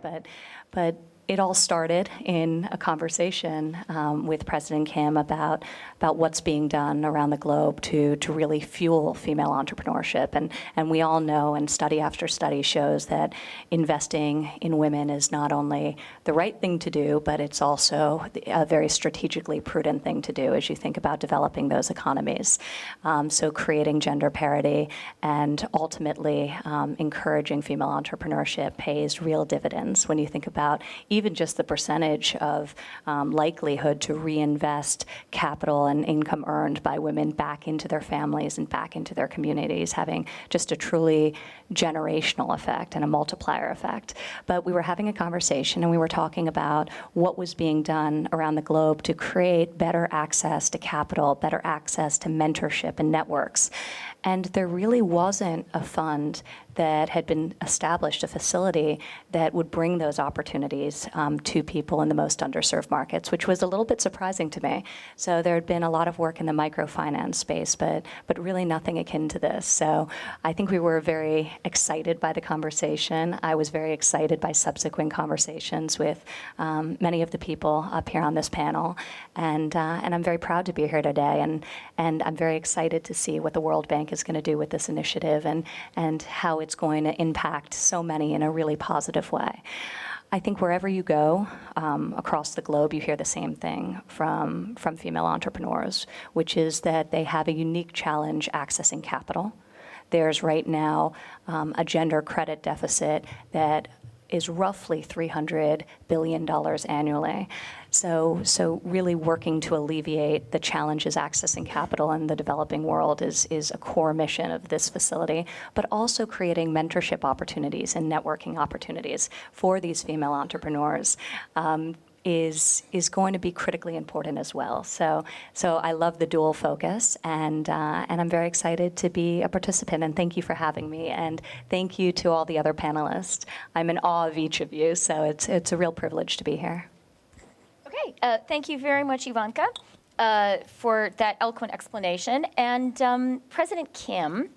but it all started in a conversation with President Kim about what's being done around the globe to really fuel female entrepreneurship. And we all know, and study after study shows, that investing in women is not only the right thing to do, but it's also a very strategically prudent thing to do as you think about developing those economies. So creating gender parity and ultimately encouraging female entrepreneurship pays real dividends when you think about even just the percentage of likelihood to reinvest capital and income earned by women back into their families and back into their communities, having just a truly generational effect and a multiplier effect. But we were having a conversation and we were talking about what was being done around the globe to create better access to capital, better access to mentorship and networks. And there really wasn't a fund that had been established, a facility that would bring those opportunities to people in the most underserved markets, which was a little bit surprising to me. So there had been a lot of work in the microfinance space, but really nothing akin to this. So I think we were very excited by the conversation. I was very excited by subsequent conversations with many of the people up here on this panel. And I'm very proud to be here today. And I'm very excited to see what the World Bank is going to do with this initiative and how it's going to impact so many in a really positive way. I think wherever you go across the globe, you hear the same thing from female entrepreneurs, which is that they have a unique challenge accessing capital. There's right now a gender credit deficit that is roughly $300 billion annually. So really working to alleviate the challenges accessing capital in the developing world is a core mission of this facility, but also creating mentorship opportunities and networking opportunities for these female entrepreneurs. Is going to be critically important as well. So I love the dual focus, and I'm very excited to be a participant, and thank you for having me, and thank you to all the other panelists. I'm in awe of each of you, so it's a real privilege to be here. Okay, thank you very much, Ivanka, for that eloquent explanation. And President Kim,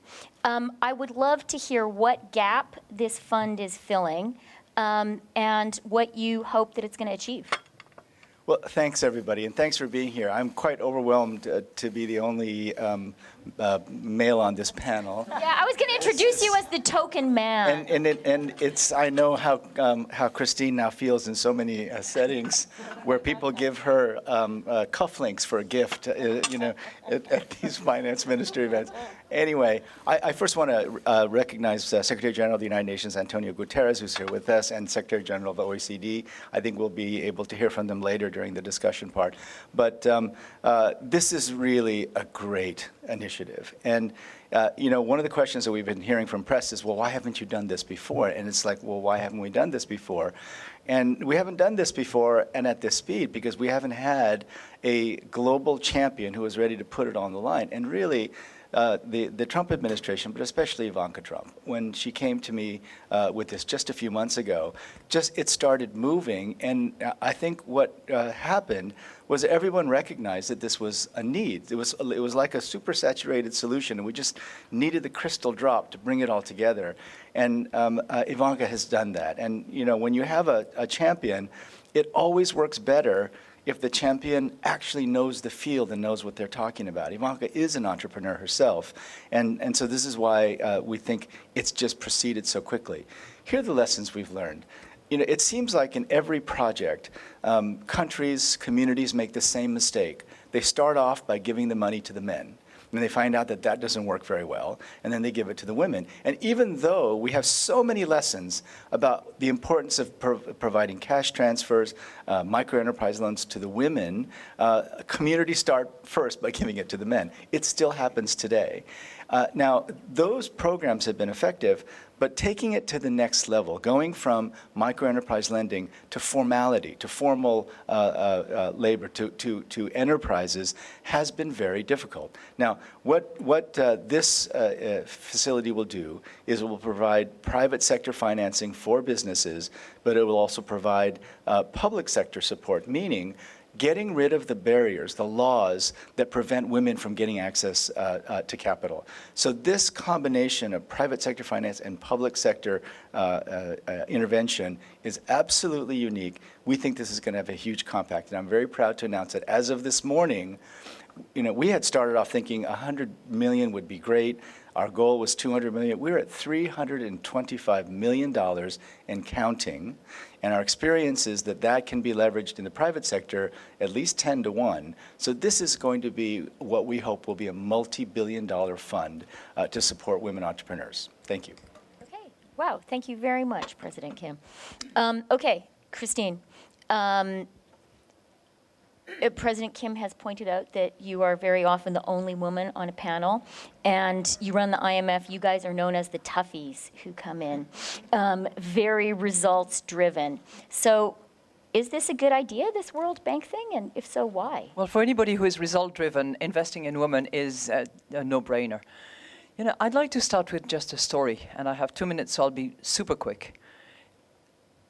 I would love to hear what gap this fund is filling, and what you hope that it's going to achieve. Well, thanks, everybody, and thanks for being here. I'm quite overwhelmed to be the only male on this panel. Yeah, I was going to introduce you as the token man. And it's I know how Christine now feels in so many settings where people give her cufflinks for a gift, at these finance ministry events. Anyway, I first want to recognize Secretary General of the United Nations, Antonio Guterres, who's here with us, and Secretary General of the OECD. I think we'll be able to hear from them later during the discussion part. But this is really a great initiative. And one of the questions that we've been hearing from press is, well, why haven't you done this before? And it's like, well, why haven't we done this before? And we haven't done this before and at this speed because we haven't had a global champion who is ready to put it on the line. And really, the Trump administration, but especially Ivanka Trump, when she came to me with this just a few months ago, it started moving. And I think what happened was everyone recognized that this was a need. It was like a supersaturated solution, and we just needed the crystal drop to bring it all together. And Ivanka has done that. And when you have a champion, it always works better if the champion actually knows the field and knows what they're talking about. Ivanka is an entrepreneur herself, and so this is why we think it's just proceeded so quickly. Here are the lessons we've learned. It seems like in every project, countries, communities make the same mistake. They start off by giving the money to the men. And they find out that that doesn't work very well, and then they give it to the women. And even though we have so many lessons about the importance of providing cash transfers, microenterprise loans to the women, communities start first by giving it to the men. It still happens today. Now, those programs have been effective, but taking it to the next level, going from microenterprise lending to formality, to formal labor, to enterprises, has been very difficult. Now, what this facility will do is it will provide private sector financing for businesses, but it will also provide public sector support, meaning getting rid of the barriers, the laws that prevent women from getting access to capital. So this combination of private sector finance and public sector intervention is absolutely unique. We think this is going to have a huge impact, and I'm very proud to announce that as of this morning, we had started off thinking 100 million would be great. Our goal was 200 million. We're at $325 million and counting. And our experience is that that can be leveraged in the private sector at least 10 to 1. So this is going to be what we hope will be a multi-billion-dollar fund to support women entrepreneurs. Thank you. Okay. Wow. Thank you very much, President Kim. Okay, Christine. President Kim has pointed out that you are very often the only woman on a panel, and you run the IMF. You guys are known as the toughies who come in, very results-driven. So is this a good idea, this World Bank thing, and if so, why? Well, for anybody who is result-driven, investing in women is a no-brainer. I'd like to start with just a story, and I have 2 minutes, so I'll be super quick.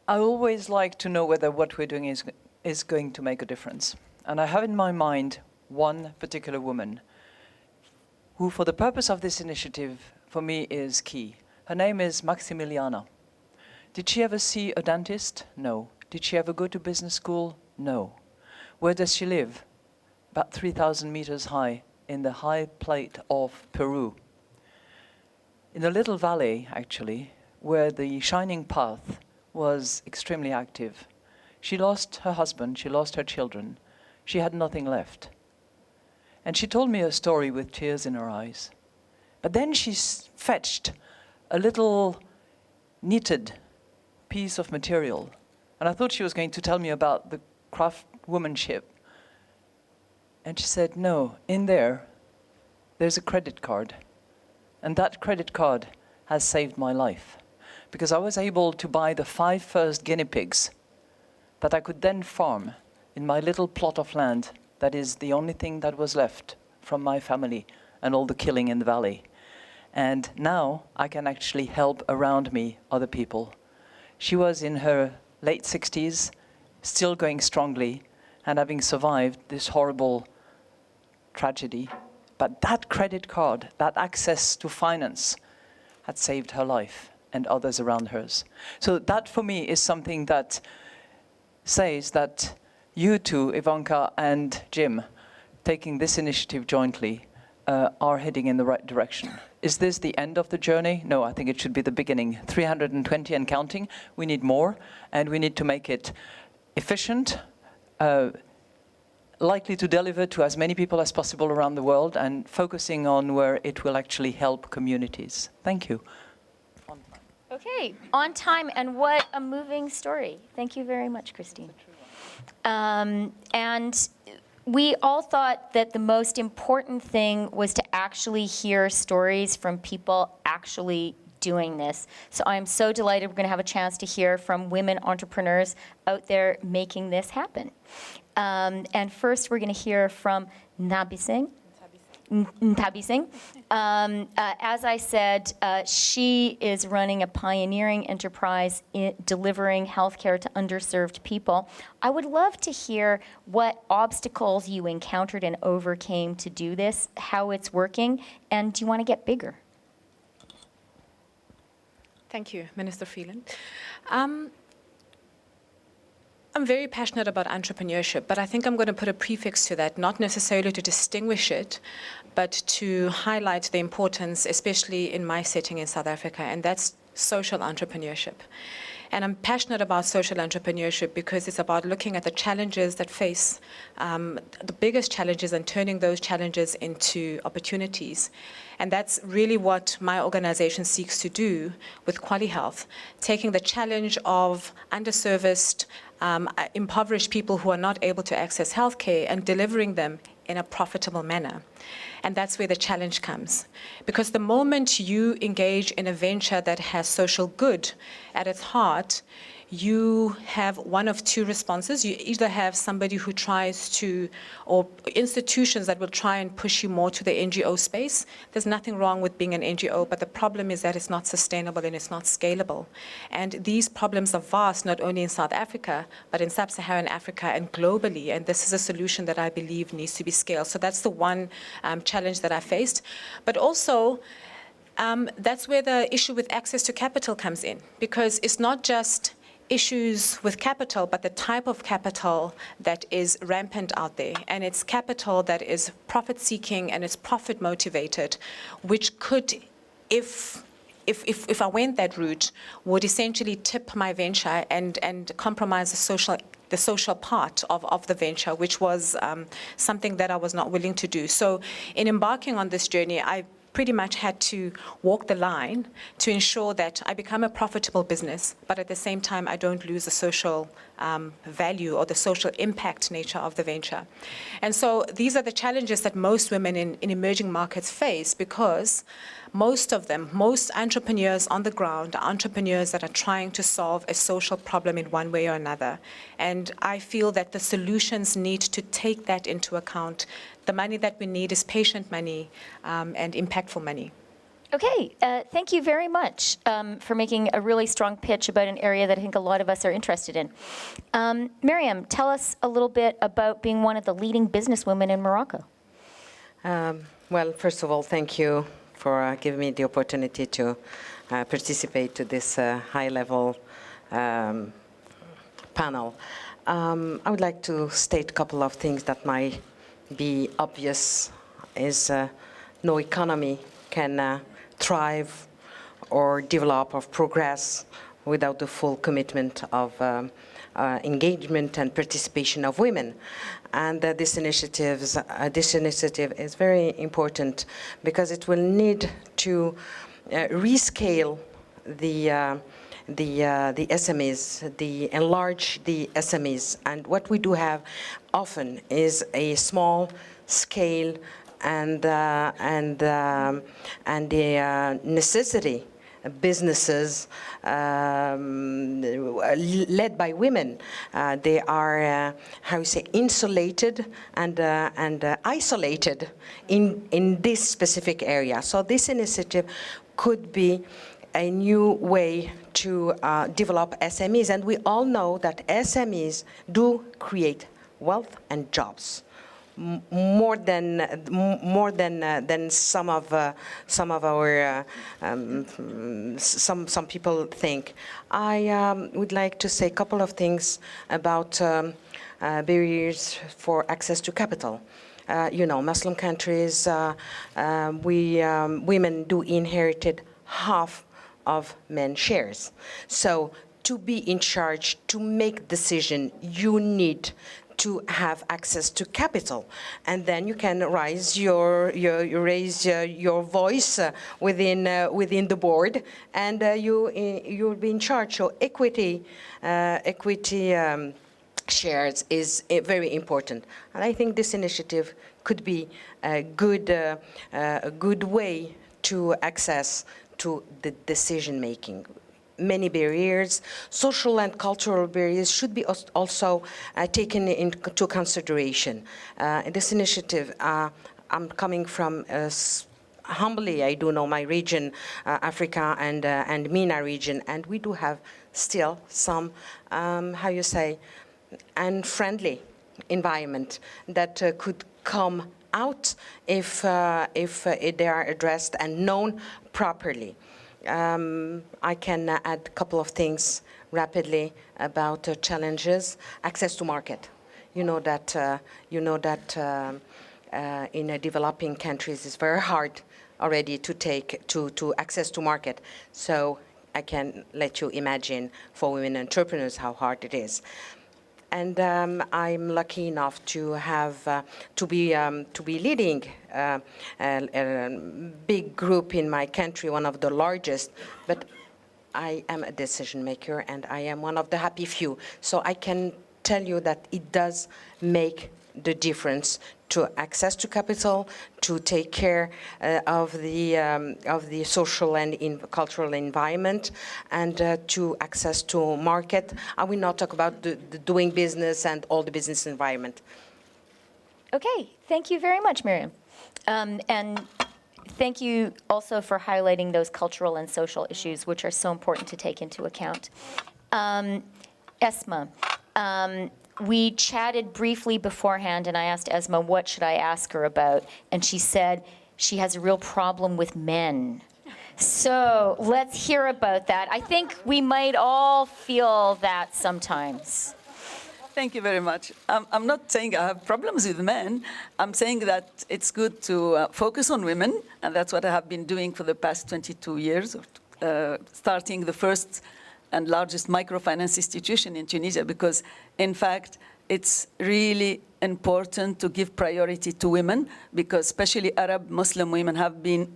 I always like to know whether what we're doing is going to make a difference. And I have in my mind one particular woman who, for the purpose of this initiative, for me is key. Her name is Maximiliana. Did she ever see a dentist? No. Did she ever go to business school? No. Where does she live? About 3,000 meters high in the high plate of Peru. In a little valley, actually, where the shining path was extremely active. She lost her husband, she lost her children. She had nothing left. And she told me a story with tears in her eyes. But then she fetched a little knitted piece of material. And I thought she was going to tell me about the craftswomanship. And she said, no, in there's a credit card. And that credit card has saved my life. Because I was able to buy the 5 first guinea pigs that I could then farm in my little plot of land that is the only thing that was left from my family and all the killing in the valley. And now I can actually help around me other people. She was in her late 60s, still going strongly, and having survived this horrible tragedy. But that credit card, that access to finance, had saved her life and others around hers. So that for me is something that says that you two, Ivanka and Jim, taking this initiative jointly, are heading in the right direction. Is this the end of the journey? No, I think it should be the beginning. 320 and counting. We need more, and we need to make it efficient, likely to deliver to as many people as possible around the world, and focusing on where it will actually help communities. Thank you. Okay, on time, and what a moving story. Thank you very much, Christine. And we all thought that the most important thing was to actually hear stories from people actually doing this. So I'm so delighted we're going to have a chance to hear from women entrepreneurs out there making this happen. And first, we're going to hear from Nabi Singh. As I said, she is running a pioneering enterprise in delivering healthcare to underserved people. I would love to hear what obstacles you encountered and overcame to do this, how it's working, and do you want to get bigger? Thank you, Minister Phelan. I'm very passionate about entrepreneurship, but I think I'm going to put a prefix to that, not necessarily to distinguish it, but to highlight the importance, especially in my setting in South Africa, and that's social entrepreneurship. And I'm passionate about social entrepreneurship because it's about looking at the challenges that face the biggest challenges and turning those challenges into opportunities. And that's really what my organization seeks to do with Quali Health, taking the challenge of underserviced, impoverished people who are not able to access healthcare and delivering them in a profitable manner. And that's where the challenge comes. Because the moment you engage in a venture that has social good at its heart, you have one of two responses. You either have somebody who tries to, or institutions that will try and push you more to the NGO space. There's nothing wrong with being an NGO, but the problem is that it's not sustainable and it's not scalable. And these problems are vast, not only in South Africa, but in sub-Saharan Africa and globally. And this is a solution that I believe needs to be scaled. So that's the one challenge that I faced. But also, that's where the issue with access to capital comes in, because it's not just issues with capital, but the type of capital that is rampant out there. And it's capital that is profit-seeking and it's profit-motivated, which could, if I went that route, would essentially tip my venture and compromise the social part of the venture, which was something that I was not willing to do. So in embarking on this journey, I pretty much had to walk the line to ensure that I become a profitable business, but at the same time, I don't lose the social value or the social impact nature of the venture. And so these are the challenges that most women in emerging markets face, because most entrepreneurs on the ground are entrepreneurs that are trying to solve a social problem in one way or another. And I feel that the solutions need to take that into account. The money that we need is patient money and impactful money. Okay, thank you very much for making a really strong pitch about an area that I think a lot of us are interested in. Miriam, tell us a little bit about being one of the leading businesswomen in Morocco. Well, first of all, thank you for giving me the opportunity to participate to this high-level panel. I would like to state a couple of things that might be obvious. Is no economy can thrive or develop or progress without the full commitment of engagement and participation of women. And this initiative is very important because it will need to rescale the SMEs, enlarge the SMEs. And what we do have often is a small scale and the necessity businesses led by women. They are, how you say, insulated and isolated in this specific area. So this initiative could be a new way to develop SMEs. And we all know that SMEs do create wealth and jobs. More than some of our some people think. I would like to say a couple of things about barriers for access to capital. Muslim countries, women do inherited half of men's shares. So to be in charge, to make decision, you need to have access to capital, and then you can raise your voice within the board, and you'll be in charge. So equity shares is very important, and I think this initiative could be a good way to access to the decision making. Many barriers, social and cultural barriers, should be also taken into consideration. In this initiative, I'm coming from humbly, I do know my region, Africa and MENA region, and we do have still some, unfriendly environment that could come out if they are addressed and known properly. I can add a couple of things rapidly about challenges. Access to market. You know that in developing countries it's very hard already to access to market. So I can let you imagine for women entrepreneurs how hard it is. And I'm lucky enough to have to be leading a big group in my country, one of the largest. But I am a decision maker, and I am one of the happy few. So I can tell you that it does make the difference to access to capital, to take care of the social and cultural environment, and to access to market. I will not talk about the doing business and all the business environment. Okay, thank you very much, Miriam. And thank you also for highlighting those cultural and social issues, which are so important to take into account. Esma, we chatted briefly beforehand, and I asked Esma, what should I ask her about? And she said she has a real problem with men. So let's hear about that. I think we might all feel that sometimes. Thank you very much. I'm not saying I have problems with men. I'm saying that it's good to focus on women, and that's what I have been doing for the past 22 years, starting the first and largest microfinance institution in Tunisia, because, in fact, it's really important to give priority to women, because especially Arab Muslim women have been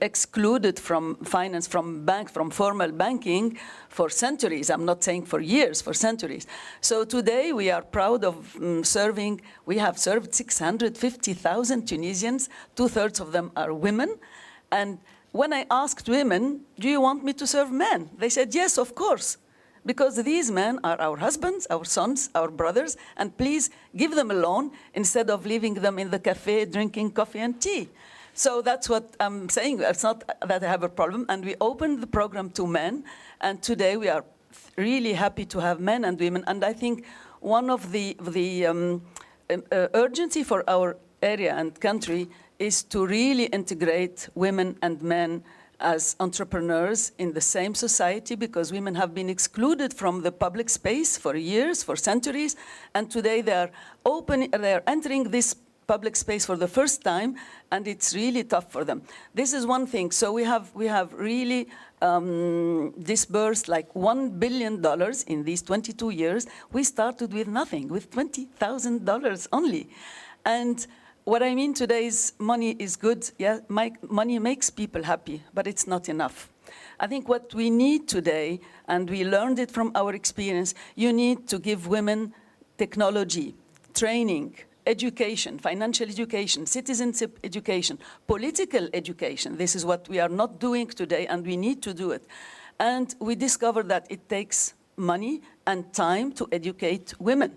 excluded from finance, from formal banking for centuries. I'm not saying for years, for centuries. So today we are proud of we have served 650,000 Tunisians. 2/3 of them are women. And when I asked women, do you want me to serve men? They said, yes, of course. Because these men are our husbands, our sons, our brothers, and please give them a loan instead of leaving them in the cafe drinking coffee and tea. So that's what I'm saying. It's not that I have a problem. And we opened the program to men. And today we are really happy to have men and women. And I think one of the urgency for our area and country is to really integrate women and men as entrepreneurs in the same society, because women have been excluded from the public space for years, for centuries. And today they are entering this public space for the first time, and it's really tough for them. This is one thing. So we have really disbursed like $1 billion in these 22 years. We started with nothing, with $20,000 only. And what I mean today is money is good. Yeah, money makes people happy, but it's not enough. I think what we need today, and we learned it from our experience, you need to give women technology, training, education, financial education, citizenship education, political education. This is what we are not doing today, and we need to do it. And we discovered that it takes money and time to educate women.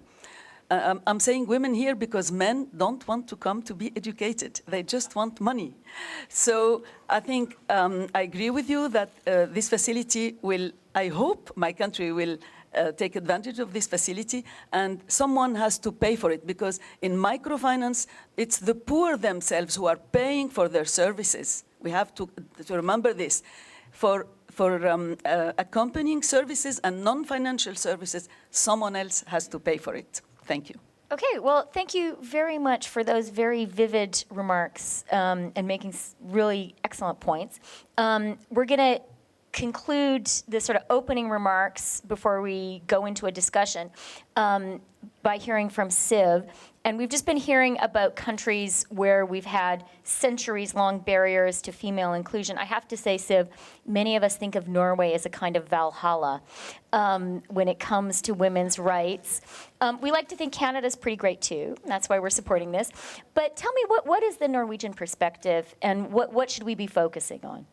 I'm saying women here because men don't want to come to be educated. They just want money. So I think I agree with you that this facility will, I hope my country will take advantage of this facility, and someone has to pay for it, because in microfinance, it's the poor themselves who are paying for their services. We have to remember this. For accompanying services and non-financial services, someone else has to pay for it. Thank you. Okay, well, thank you very much for those very vivid remarks and making really excellent points. We're going to conclude the sort of opening remarks before we go into a discussion by hearing from Siv. And we've just been hearing about countries where we've had centuries-long barriers to female inclusion. I have to say, Siv, many of us think of Norway as a kind of Valhalla when it comes to women's rights. We like to think Canada's pretty great too. That's why we're supporting this. But tell me, what is the Norwegian perspective, and what should we be focusing on?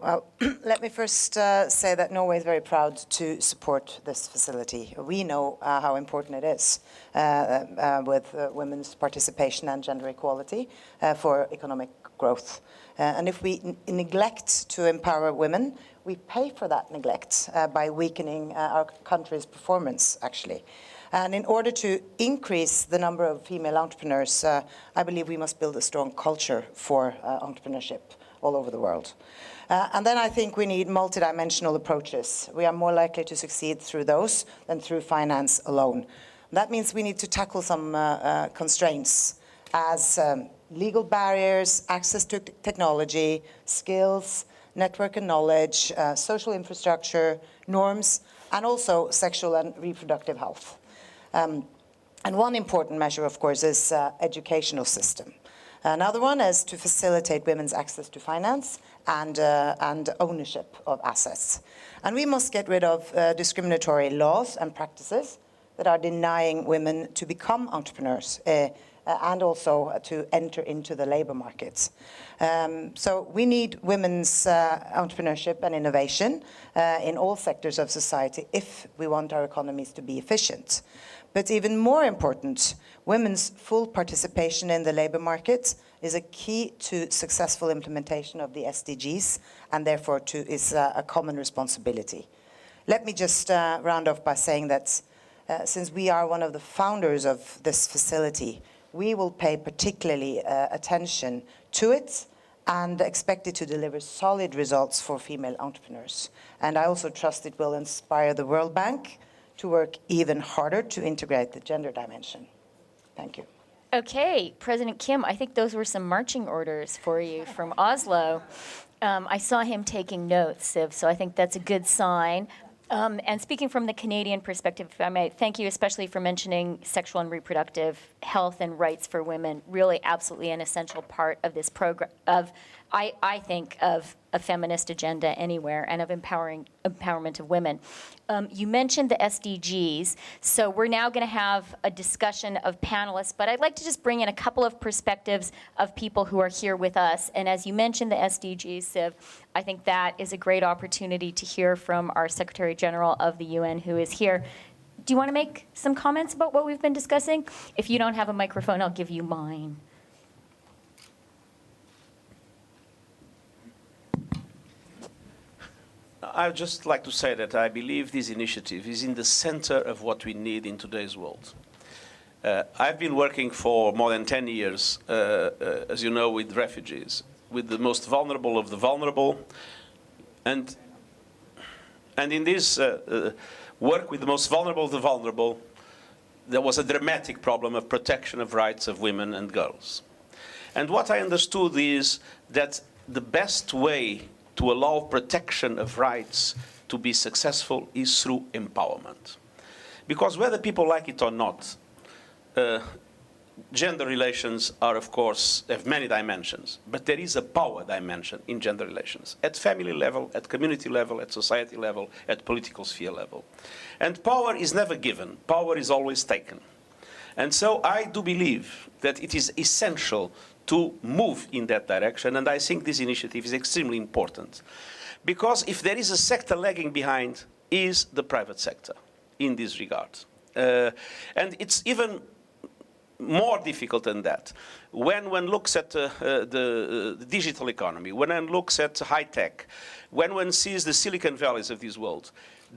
Well, let me first say that Norway is very proud to support this facility. We know how important it is with women's participation and gender equality for economic growth. And if we neglect to empower women, we pay for that neglect by weakening our country's performance, actually. And in order to increase the number of female entrepreneurs, I believe we must build a strong culture for entrepreneurship all over the world. And then I think we need multidimensional approaches. We are more likely to succeed through those than through finance alone. That means we need to tackle some constraints as legal barriers, access to technology, skills, network and knowledge, social infrastructure, norms, and also sexual and reproductive health. And one important measure, of course, is educational system. Another one is to facilitate women's access to finance and ownership of assets. And we must get rid of discriminatory laws and practices that are denying women to become entrepreneurs and also to enter into the labor markets. So we need women's entrepreneurship and innovation in all sectors of society if we want our economies to be efficient. But even more important, women's full participation in the labor market is a key to successful implementation of the SDGs, and therefore is a common responsibility. Let me just round off by saying that since we are one of the founders of this facility, we will pay particularly attention to it and expect it to deliver solid results for female entrepreneurs. And I also trust it will inspire the World Bank to work even harder to integrate the gender dimension. Thank you. Okay, President Kim, I think those were some marching orders for you from Oslo. I saw him taking notes, Siv, so I think that's a good sign. And speaking from the Canadian perspective, if I may, thank you especially for mentioning sexual and reproductive health and rights for women. Really, absolutely an essential part of this program, I think, of a feminist agenda anywhere and of empowerment of women. You mentioned the SDGs, so we're now going to have a discussion of panelists, but I'd like to just bring in a couple of perspectives of people who are here with us. And as you mentioned the SDGs, Siv, I think that is a great opportunity to hear from our Secretary General of the UN who is here. Do you want to make some comments about what we've been discussing? If you don't have a microphone, I'll give you mine. I would just like to say that I believe this initiative is in the center of what we need in today's world. I've been working for more than 10 years, as you know, with refugees, with the most vulnerable of the vulnerable. And in this work with the most vulnerable of the vulnerable, there was a dramatic problem of protection of rights of women and girls. And what I understood is that the best way to allow protection of rights to be successful is through empowerment. Because whether people like it or not, gender relations are, of course, have many dimensions, but there is a power dimension in gender relations, at family level, at community level, at society level, at political sphere level. And power is never given, power is always taken. And so I do believe that it is essential to move in that direction, and I think this initiative is extremely important. Because if there is a sector lagging behind, is the private sector in this regard. And it's even more difficult than that. When one looks at the digital economy, when one looks at high tech, when one sees the Silicon Valleys of this world,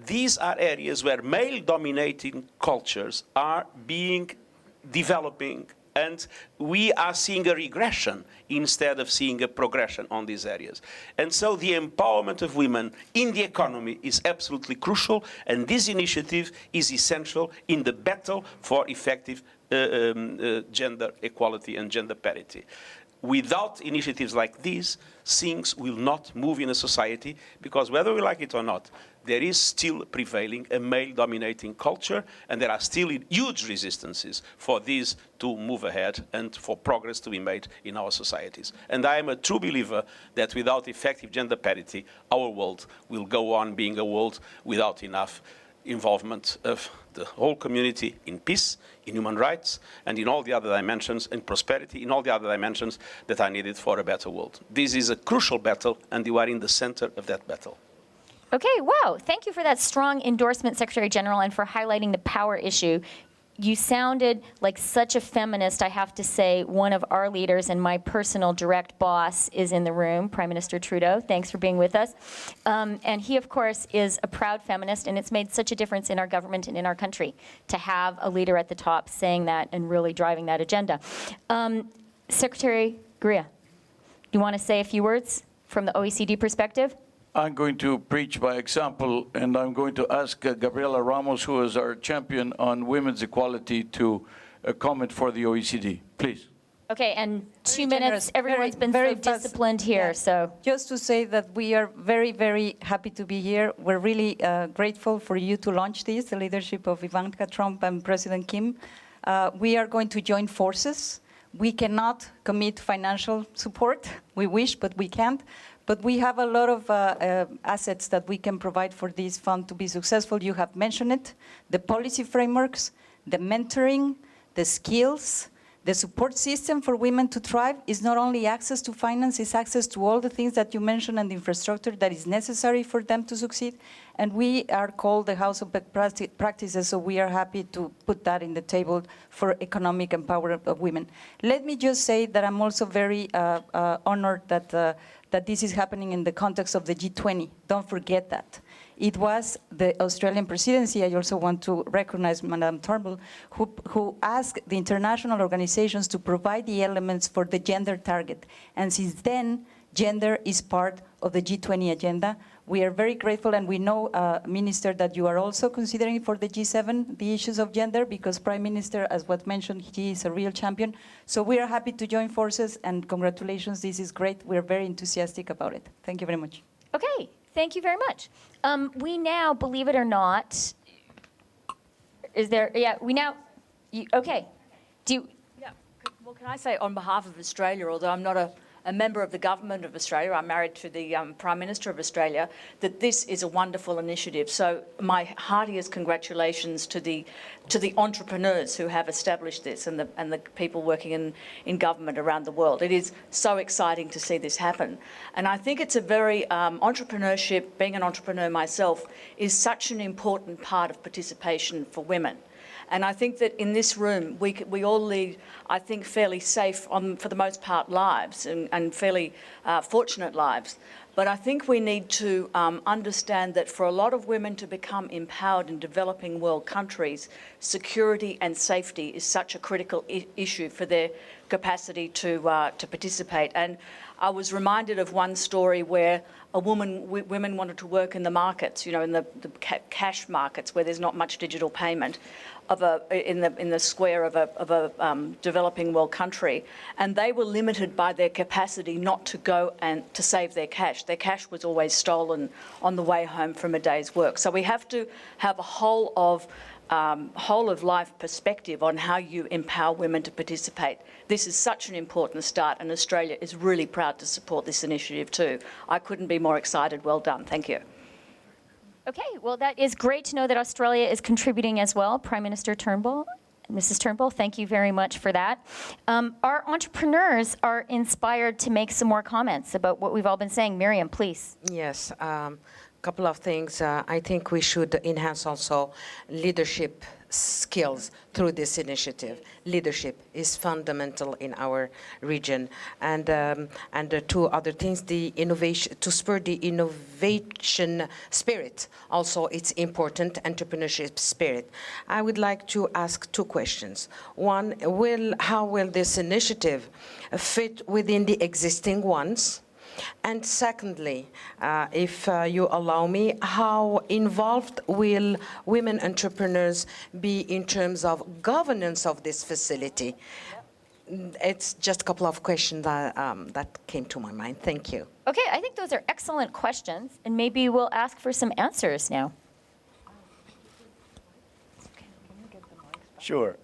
these are areas where male-dominating cultures are developing, and we are seeing a regression instead of seeing a progression on these areas. And so the empowerment of women in the economy is absolutely crucial, and this initiative is essential in the battle for effective gender equality and gender parity. Without initiatives like these, things will not move in a society, because whether we like it or not, there is still prevailing a male-dominating culture, and there are still huge resistances for these to move ahead and for progress to be made in our societies. And I am a true believer that without effective gender parity, our world will go on being a world without enough involvement of the whole community in peace, in human rights, and in all the other dimensions, in prosperity, in all the other dimensions that are needed for a better world. This is a crucial battle, and you are in the center of that battle. Okay, wow. Thank you for that strong endorsement, Secretary General, and for highlighting the power issue. You sounded like such a feminist, I have to say. One of our leaders and my personal direct boss is in the room, Prime Minister Trudeau. Thanks for being with us. And he, of course, is a proud feminist, and it's made such a difference in our government and in our country to have a leader at the top saying that and really driving that agenda. Secretary Gurria, you want to say a few words from the OECD perspective? I'm going to preach by example, and I'm going to ask Gabriela Ramos, who is our champion on women's equality, to comment for the OECD. Please. Okay, and 2 Very minutes. generous. Everyone's been very so disciplined here, yeah. so. Just to say that we are very, very happy to be here. We're really grateful for you to launch this, the leadership of Ivanka Trump and President Kim. We are going to join forces. We cannot commit financial support. We wish, but we can't. But we have a lot of assets that we can provide for this fund to be successful. You have mentioned it, the policy frameworks, the mentoring, the skills, The support system for women to thrive is not only access to finance, it's access to all the things that you mentioned and the infrastructure that is necessary for them to succeed. And we are called the House of Best Practices, so we are happy to put that in the table for economic empowerment of women. Let me just say that I'm also very honored that this is happening in the context of the G20. Don't forget that. It was the Australian presidency, I also want to recognize Madame Turnbull, who asked the international organizations to provide the elements for the gender target. And since then, gender is part of the G20 agenda. We are very grateful, and we know, Minister, that you are also considering for the G7 the issues of gender, because Prime Minister, as was mentioned, he is a real champion. So we are happy to join forces, and congratulations, this is great. We're very enthusiastic about it. Thank you very much. Okay, thank you very much. We now, believe it or not, is there, yeah, we now, okay. Do you, yeah, well, can I say on behalf of Australia, although I'm not a member of the government of Australia, I'm married to the Prime Minister of Australia, that this is a wonderful initiative. So my heartiest congratulations to the entrepreneurs who have established this, and the people working in government around the world. It is so exciting to see this happen. And I think it's a very, entrepreneurship, being an entrepreneur myself, is such an important part of participation for women. And I think that in this room, we all lead, I think, fairly safe, for the most part, lives, and fairly fortunate lives. But I think we need to understand that for a lot of women to become empowered in developing world countries, security and safety is such a critical issue for their capacity to participate. And I was reminded of one story where women wanted to work in the markets, you know, in the cash markets where there's not much digital payment, in the square of a developing world country, and they were limited by their capacity not to go and to save their cash. Their cash was always stolen on the way home from a day's work. So we have to have a whole of life perspective on how you empower women to participate. This is such an important start, and Australia is really proud to support this initiative too. I couldn't be more excited. Well done. Thank you. okay, well, that is great to know that Australia is contributing as well. Prime Minister Turnbull, Mrs. Turnbull, thank you very much for that. Our entrepreneurs are inspired to make some more comments about what we've all been saying. Miriam, please. Yes, couple of things. I think we should enhance also leadership skills through this initiative. Leadership is fundamental in our region, and two other things: the innovation, to spur the innovation spirit. Also, it's important, entrepreneurship spirit. I would like to ask two questions. One, how will this initiative fit within the existing ones? And secondly, if you allow me, how involved will women entrepreneurs be in terms of governance of this facility? It's just a couple of questions that came to my mind. Thank you. Okay, I think those are excellent questions, and maybe we'll ask for some answers now. Sure.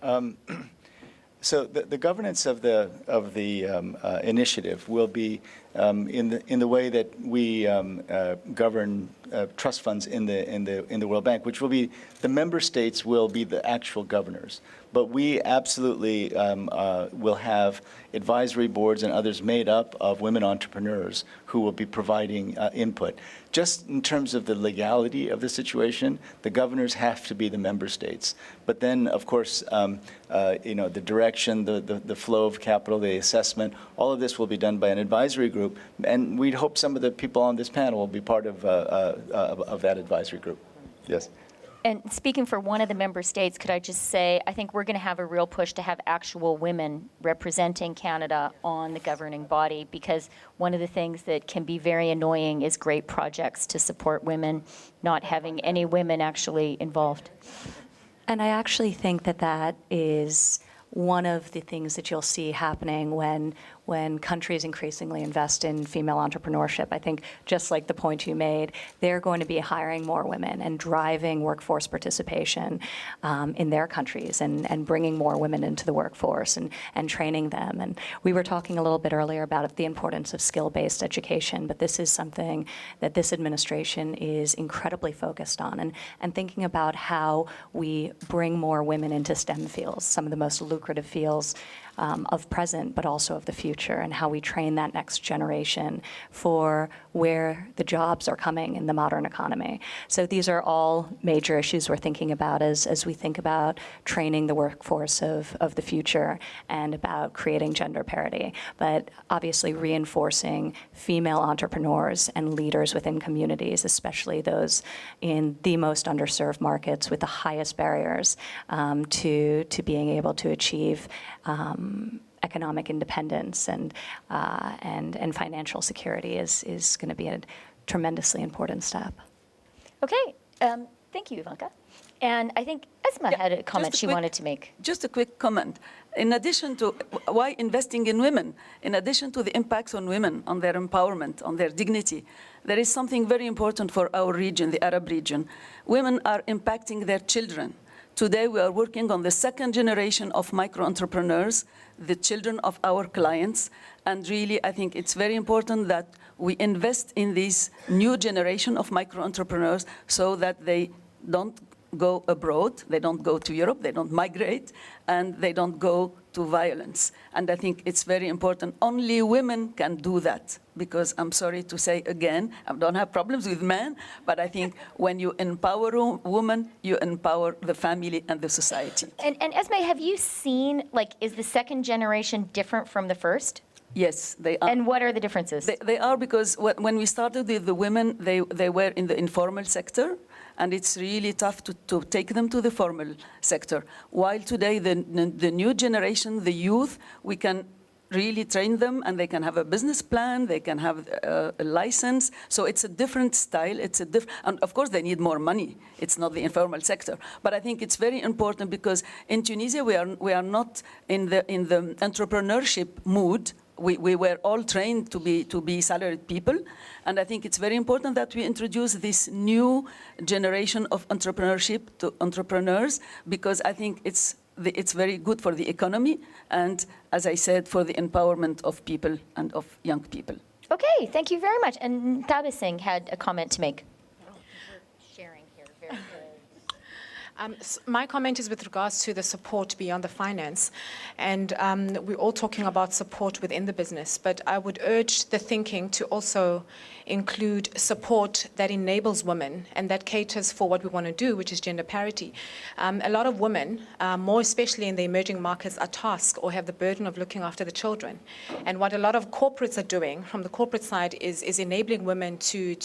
So the governance of the initiative will be in the way that we govern trust funds in the World Bank, which will be the member states will be the actual governors, but we absolutely will have advisory boards and others made up of women entrepreneurs who will be providing input. Just in terms of the legality of the situation, the governors have to be the member states. But then, of course, the direction, the flow of capital, the assessment, all of this will be done by an advisory group. And we'd hope some of the people on this panel will be part of that advisory group. Yes. And speaking for one of the member states, could I just say, I think we're going to have a real push to have actual women representing Canada on the governing body, because one of the things that can be very annoying is great projects to support women, not having any women actually involved. And I actually think that that is one of the things that you'll see happening when countries increasingly invest in female entrepreneurship. I think just like the point you made, they're going to be hiring more women and driving workforce participation in their countries and bringing more women into the workforce and training them. And we were talking a little bit earlier about the importance of skill-based education, but this is something that this administration is incredibly focused on, and thinking about how we bring more women into STEM fields, some of the most lucrative fields of present, but also of the future, and how we train that next generation for where the jobs are coming in the modern economy. So these are all major issues we're thinking about as we think about training the workforce of the future and about creating gender parity. But obviously reinforcing female entrepreneurs and leaders within communities, especially those in the most underserved markets with the highest barriers to being able to achieve economic independence and financial security is going to be a tremendously important step. Okay, thank you, Ivanka. And I think Esma had a comment she wanted to make. Just a quick comment. In addition to why investing in women, in addition to the impacts on women, on their empowerment, on their dignity, there is something very important for our region, the Arab region. Women are impacting their children. Today, we are working on the second generation of micro-entrepreneurs, the children of our clients. And really, I think it's very important that we invest in this new generation of micro-entrepreneurs so that they don't go abroad, they don't go to Europe, they don't migrate, and they don't go to violence. And I think it's very important. Only women can do that, because I'm sorry to say again, I don't have problems with men, but I think when you empower a woman, you empower the family and the society. And Esme, have you seen, like, is the second generation different from the first? Yes, they are. And what are the differences? They are because when we started with the women, they were in the informal sector, and it's really tough to take them to the formal sector. While today, the new generation, the youth, we can really train them, and they can have a business plan, they can have a license. So it's a different style. And of course, they need more money. It's not the informal sector. But I think it's very important because in Tunisia, we are not in the entrepreneurship mood. We were all trained to be salaried people, and I think it's very important that we introduce this new generation of entrepreneurship to entrepreneurs, because I think it's very good for the economy and, as I said, for the empowerment of people and of young people. Okay, thank you very much. And Tabe Singh had a comment to make. Sharing here, very good. My comment is with regards to the support beyond the finance. And we're all talking about support within the business, but I would urge the thinking to also include support that enables women and that caters for what we want to do, which is gender parity. A lot of women, more especially in the emerging markets, are tasked or have the burden of looking after the children. And what a lot of corporates are doing from the corporate side is enabling women to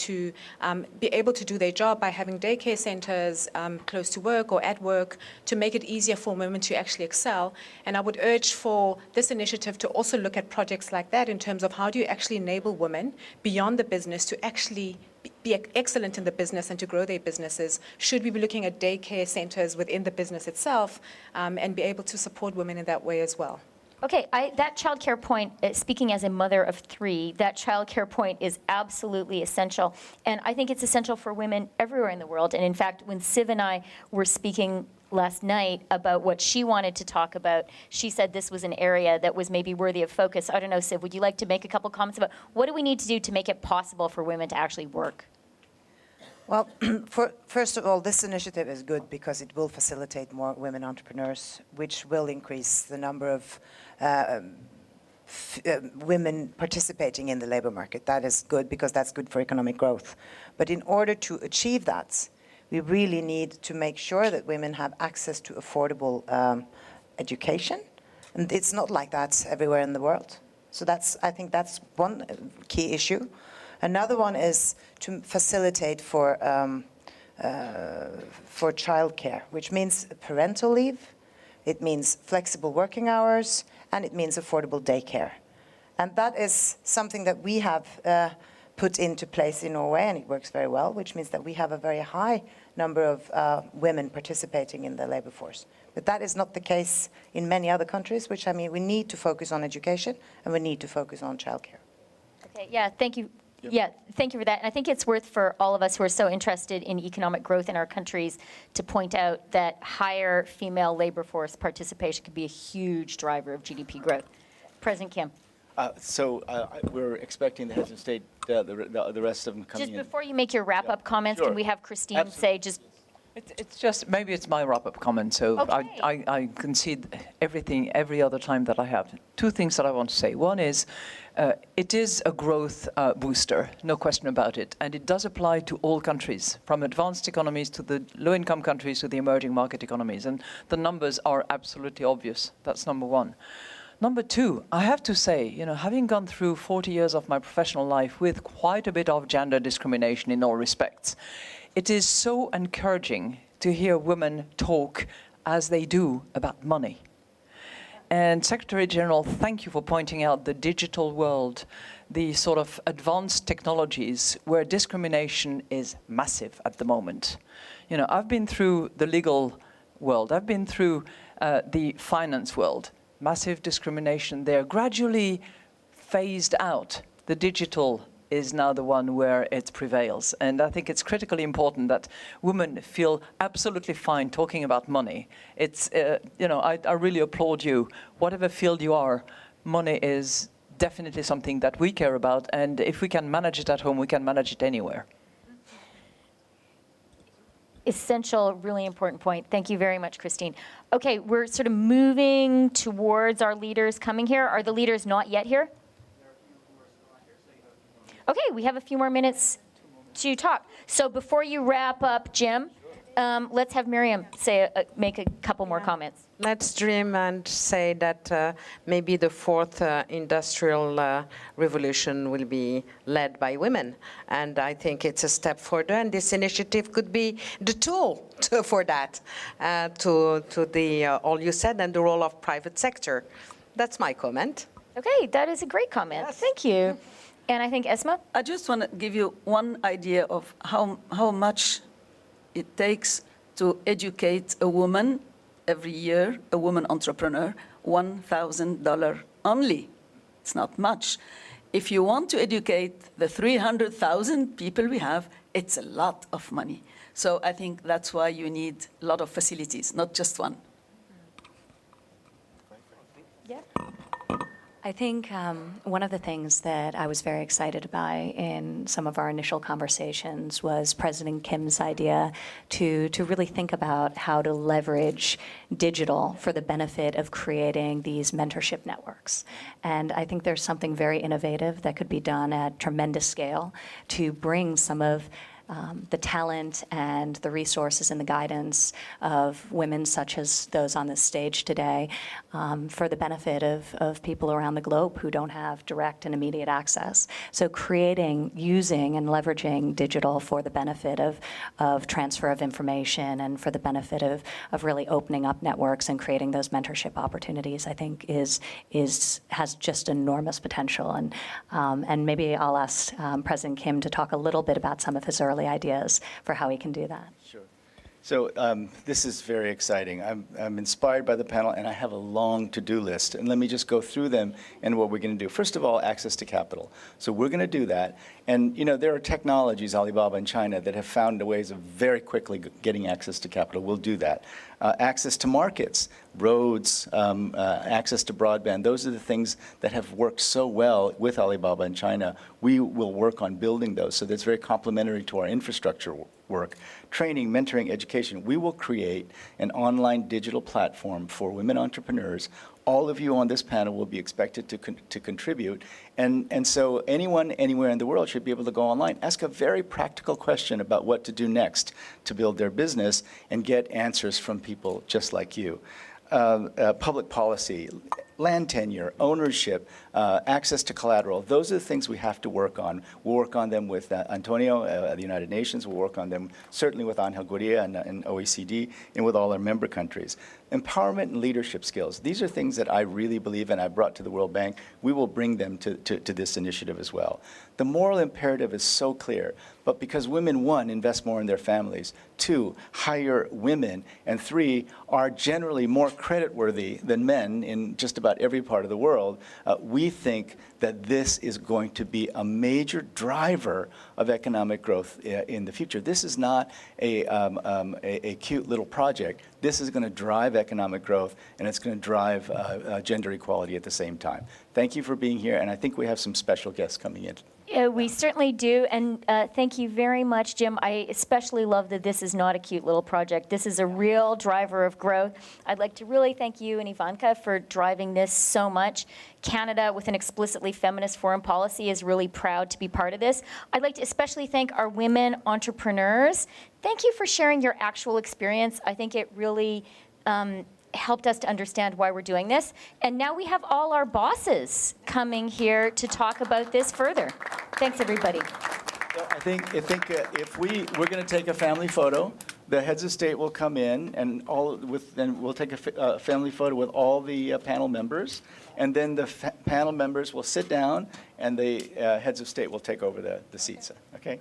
be able to do their job by having daycare centers close to work or at work, to make it easier for women to actually excel. And I would urge for this initiative to also look at projects like that in terms of how do you actually enable women beyond the business to actually be excellent in the business and to grow their businesses. Should we be looking at daycare centers within the business itself and be able to support women in that way as well? Okay, that childcare point, speaking as a mother of three, that childcare point is absolutely essential. And I think it's essential for women everywhere in the world. And in fact, when Siv and I were speaking last night about what she wanted to talk about, she said this was an area that was maybe worthy of focus. I don't know, Siv, would you like to make a couple comments about what do we need to do to make it possible for women to actually work? Well, first of all, this initiative is good because it will facilitate more women entrepreneurs, which will increase the number of women participating in the labor market. That is good because that's good for economic growth. But in order to achieve that, we really need to make sure that women have access to affordable education. And it's not like that everywhere in the world. So I think that's one key issue. Another one is to facilitate for childcare, which means parental leave, it means flexible working hours, and it means affordable daycare. And that is something that we have put into place in Norway, and it works very well, which means that we have a very high number of women participating in the labor force. But that is not the case in many other countries, which I mean, we need to focus on education, and we need to focus on childcare. Okay, yeah, thank you. Yeah, thank you for that. And I think it's worth for all of us who are so interested in economic growth in our countries to point out that higher female labor force participation could be a huge driver of GDP growth. President Kim. We're expecting the heads of state, the rest of them coming in. Just before you make your wrap-up comments, Sure. can we have Christine Absolutely. say just It's just, maybe it's my wrap-up comment, so Okay. I concede everything every other time that I have. Two things that I want to say. One is, it is a growth booster, no question about it, and it does apply to all countries, from advanced economies to the low-income countries to the emerging market economies, and the numbers are absolutely obvious. That's number one. Number two, I have to say, you know, having gone through 40 years of my professional life with quite a bit of gender discrimination in all respects, it is so encouraging to hear women talk as they do about money. And Secretary General, thank you for pointing out the digital world, the sort of advanced technologies where discrimination is massive at the moment. You know, I've been through the legal world, I've been through the finance world, massive discrimination there, gradually phased out. The digital is now the one where it prevails. And I think it's critically important that women feel absolutely fine talking about money. It's, you know, I really applaud you. Whatever field you are, money is definitely something that we care about. And if we can manage it at home, we can manage it anywhere. Essential, really important point. Thank you very much, Christine. Okay, we're sort of moving towards our leaders coming here. Are the leaders not yet here? Okay, we have a few more minutes to talk. So before you wrap up, Jim, let's have Miriam say make a couple more comments. Let's dream and say that maybe the fourth industrial revolution will be led by women. And I think it's a step further, and this initiative could be the tool for that, to the all you said, and the role of private sector. That's my comment. Okay, that is a great comment. Yes. Thank you. And I think Esma? I just want to give you one idea of how much it takes to educate a woman every year, a woman entrepreneur, $1,000 only. It's not much. If you want to educate the 300,000 people we have, it's a lot of money. So I think that's why you need a lot of facilities, not just one. Yeah. I think one of the things that I was very excited by in some of our initial conversations was President Kim's idea to really think about how to leverage digital for the benefit of creating these mentorship networks. And I think there's something very innovative that could be done at tremendous scale to bring some of the talent and the resources and the guidance of women such as those on this stage today for the benefit of people around the globe who don't have direct and immediate access. So using and leveraging digital for the benefit of transfer of information and for the benefit of really opening up networks and creating those mentorship opportunities, I think has just enormous potential. And maybe I'll ask President Kim to talk a little bit about some of his early ideas for how he can do that. Sure. So this is very exciting. I'm inspired by the panel, and I have a long to-do list. And let me just go through them and what we're going to do. First of all, access to capital. So we're going to do that. And you know, there are technologies, Alibaba in China, that have found ways of very quickly getting access to capital. We'll do that. Access to markets, roads, access to broadband. Those are the things that have worked so well with Alibaba in China. We will work on building those. So that's very complementary to our infrastructure work. Training, mentoring, education. We will create an online digital platform for women entrepreneurs. All of you on this panel will be expected to contribute. And so anyone, anywhere in the world should be able to go online, ask a very practical question about what to do next to build their business and get answers from people just like you. Public policy, land tenure, ownership, access to collateral. Those are the things we have to work on. We'll work on them with Antonio at the United Nations. We'll work on them certainly with Angel Gurria and OECD and with all our member countries. Empowerment and leadership skills. These are things that I really believe in. I brought to the World Bank. We will bring them to this initiative as well. The moral imperative is so clear, but because women, one, invest more in their families, two, hire women, and three, are generally more creditworthy than men in just about every part of the world, we think that this is going to be a major driver of economic growth in the future. This is not a cute little project. This is going to drive economic growth, and it's going to drive gender equality at the same time. Thank you for being here, and I think we have some special guests coming in. We certainly do, and thank you very much, Jim. I especially love that this is not a cute little project. This is a real driver of growth. I'd like to really thank you and Ivanka for driving this so much. Canada, with an explicitly feminist foreign policy, is really proud to be part of this. I'd like to especially thank our women entrepreneurs. Thank you for sharing your actual experience. I think it really helped us to understand why we're doing this. And now we have all our bosses coming here to talk about this further. Thanks, everybody. I think if we're going to take a family photo, the heads of state will come in, and we'll take a family photo with all the panel members, and then the panel members will sit down, and the heads of state will take over the seats. Okay.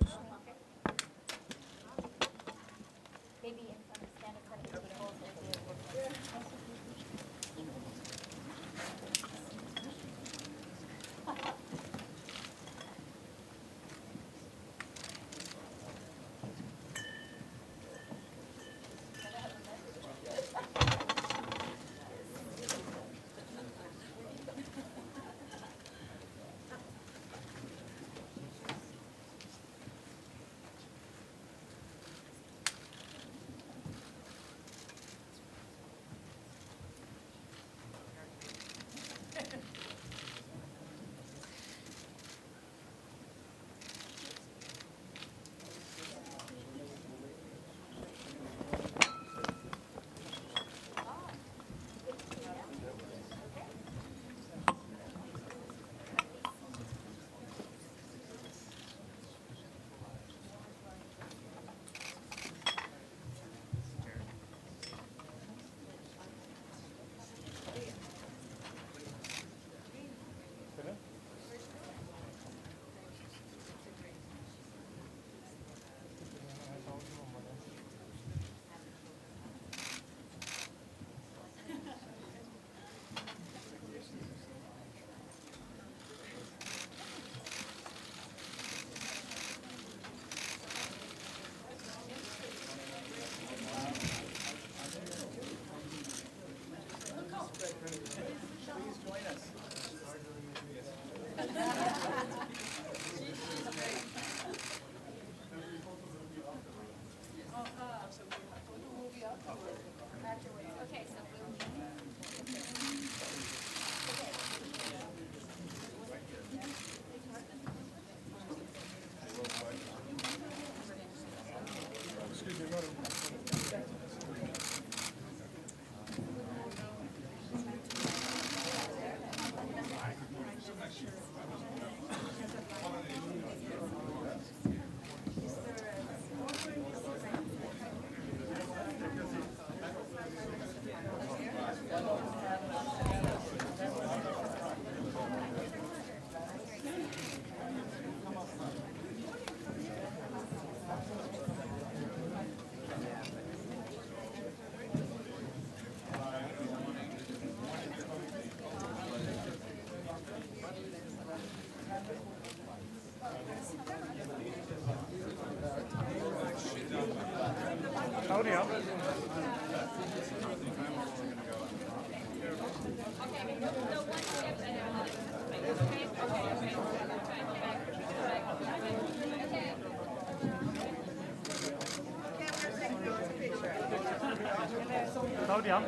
Claudia.